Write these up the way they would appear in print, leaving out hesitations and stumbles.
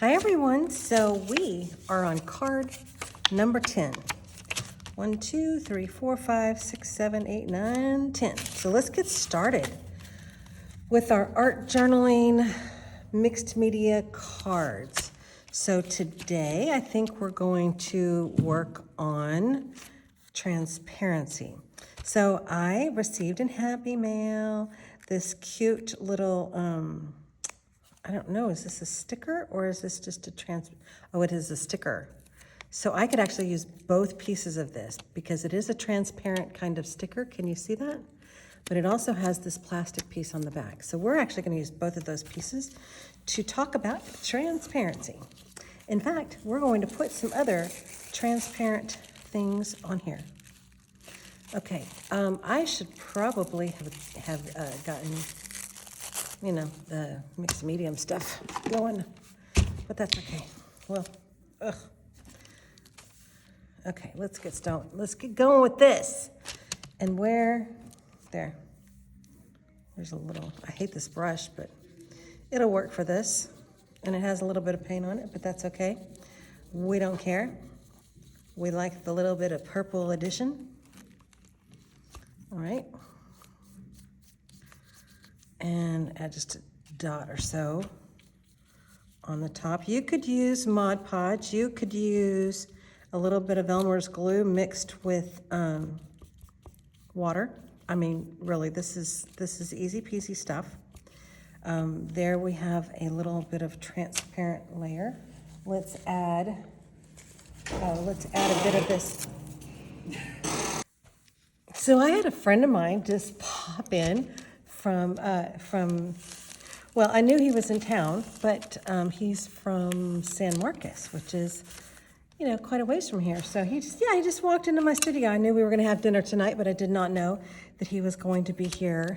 Hi everyone, so we are on card number 10. 1, 2, 3, 4, 5, 6, 7, 8, 9, 10. So let's get started with our art journaling mixed media cards. So today I think we're going to work on transparency. So I received in Happy Mail this cute little I don't know, is this a sticker or is this just a oh, it is a sticker. So I could actually use both pieces of this because it is a transparent kind of sticker. Can you see that? But it also has this plastic piece on the back. So we're actually going to use both of those pieces to talk about transparency. In fact, we're going to put some other transparent things on here. Okay, I should probably have gotten the mixed medium stuff going, but that's okay. Well, okay, let's get started. Let's get going with this. And there's a little, I hate this brush, but it'll work for this. And it has a little bit of paint on it, but that's okay. We don't care. We like the little bit of purple addition. All right. And add just a dot or so on the top. You could use Mod Podge. You could use a little bit of Elmer's glue mixed with water. I mean, really, this is easy peasy stuff. There we have a little bit of transparent layer. Let's add a bit of this. So I had a friend of mine just pop in from well, I knew he was in town, but he's from San Marcos, which is, quite a ways from here. So he just walked into my studio. I knew we were going to have dinner tonight, but I did not know that he was going to be here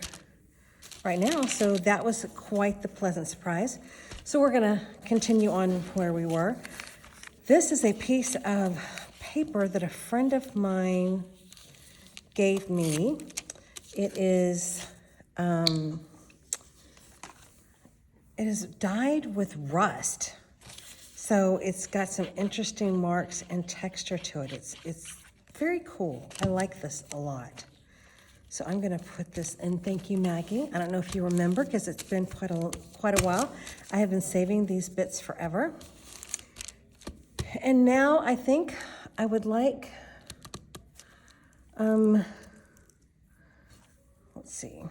right now. So that was quite the pleasant surprise. So we're going to continue on where we were. This is a piece of paper that a friend of mine gave me. It is dyed with rust. So it's got some interesting marks and texture to it. It's very cool. I like this a lot. So I'm gonna put this in. Thank you, Maggie. I don't know if you remember because it's been quite a while. I have been saving these bits forever. And now I think I would like, let's see.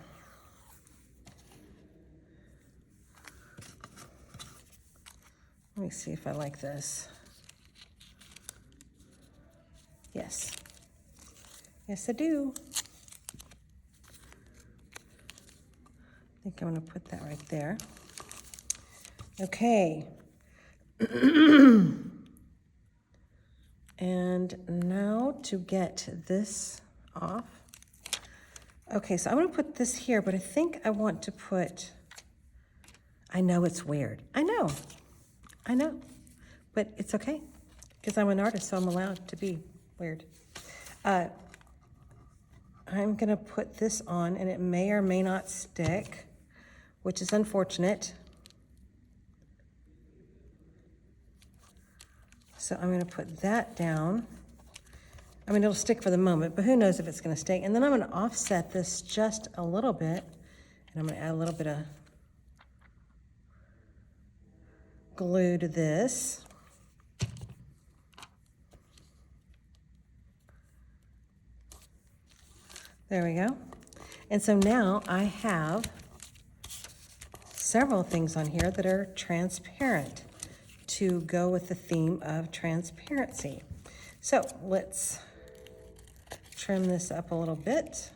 Let me see if I like this. Yes. Yes, I do. I think I'm going to put that right there. Okay. And now to get this off. Okay, so I'm going to put this here, but I think I want to put, I know it's weird. I know, but it's okay because I'm an artist, so I'm allowed to be weird. I'm going to put this on, and it may or may not stick, which is unfortunate. So I'm going to put that down. I mean, it'll stick for the moment, but who knows if it's going to stay. And then I'm going to offset this just a little bit, and I'm going to add a little bit of glue to this. There we go. And so now I have several things on here that are transparent to go with the theme of transparency. So let's trim this up a little bit.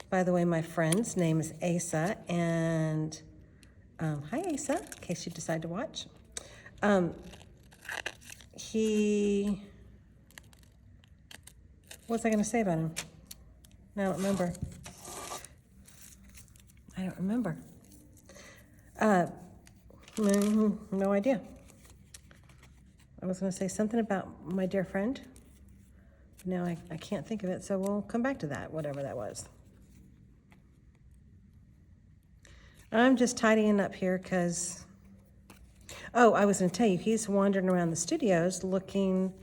By the way, my friend's name is Asa, and hi Asa, in case you decide to watch. What was I going to say about him? I don't remember. No idea. I was going to say something about my dear friend. Now I can't think of it, so we'll come back to that, whatever that was. I'm just tidying up here because Oh, I was going to tell you, he's wandering around the studios looking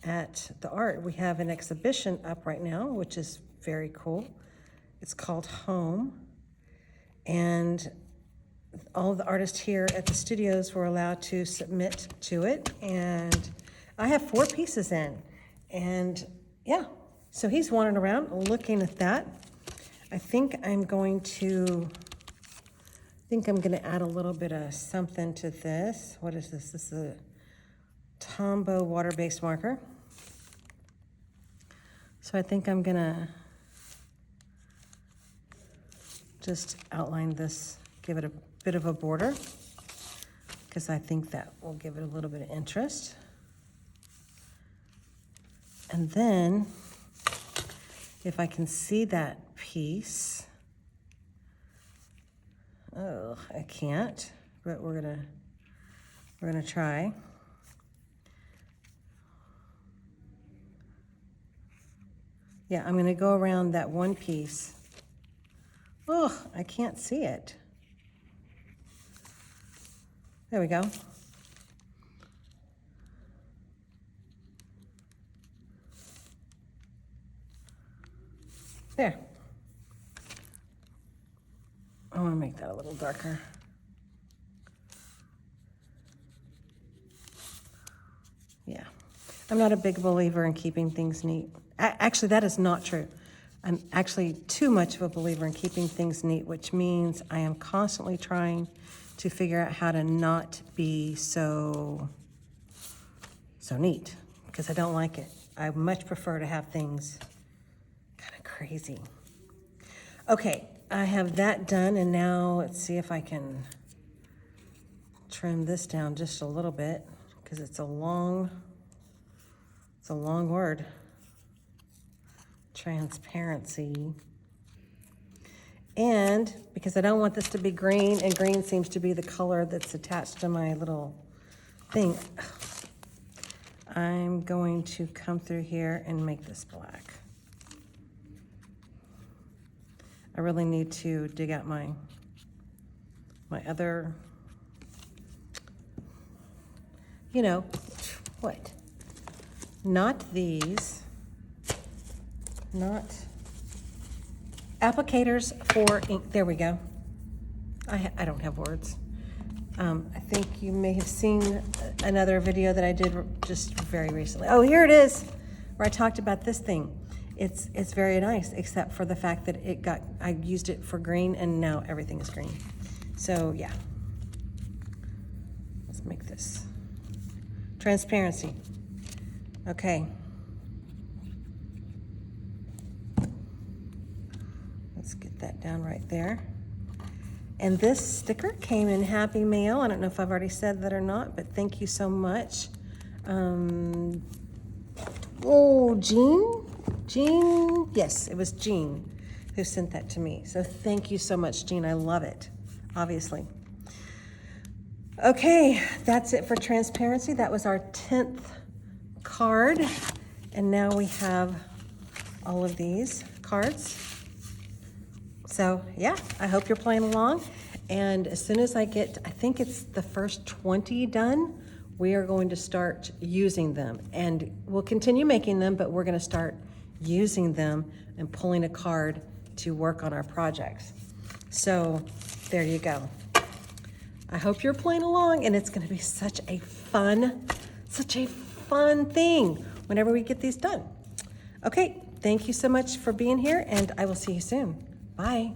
at the art. We have an exhibition up right now, which is very cool. It's called Home. And all of the artists here at the studios were allowed to submit to it. And I have 4 pieces in. And yeah, so he's wandering around looking at that. I think I'm going to add a little bit of something to this. What is this? This is a Tombow water-based marker. So I think I'm gonna just outline this, give it a bit of a border, because I think that will give it a little bit of interest. And then, if I can see that piece, oh, I can't, but we're gonna try. Yeah, I'm gonna go around that one piece. Oh, I can't see it. There we go. There. I want to make that a little darker. Yeah. I'm not a big believer in keeping things neat. Actually, that is not true. I'm actually too much of a believer in keeping things neat, which means I am constantly trying to figure out how to not be so neat, because I don't like it. I much prefer to have things kind of crazy. Okay, I have that done, and now let's see if I can trim this down just a little bit, because it's a long word. Transparency. And because I don't want this to be green, and green seems to be the color that's attached to my little thing, I'm going to come through here and make this black. I really need to dig out my other, you know, what? Not these, not applicators for ink. There we go. I don't have words. I think you may have seen another video that I did just very recently. Oh, here it is, where I talked about this thing. It's very nice, except for the fact that I used it for green, and now everything is green. So yeah, let's make this transparency. Okay. Let's get that down right there. And this sticker came in Happy Mail. I don't know if I've already said that or not, but thank you so much. Oh, Jean? Yes, it was Jean who sent that to me. So thank you so much, Jean. I love it, obviously. Okay, that's it for transparency. That was our 10th card. And now we have all of these cards. So yeah, I hope you're playing along. And as soon as I get, I think it's the first 20 done, we are going to start using them. And we'll continue making them, but we're gonna start using them and pulling a card to work on our projects. So there you go. I hope you're playing along, and it's gonna be such a fun thing whenever we get these done. Okay, thank you so much for being here, and I will see you soon. Bye.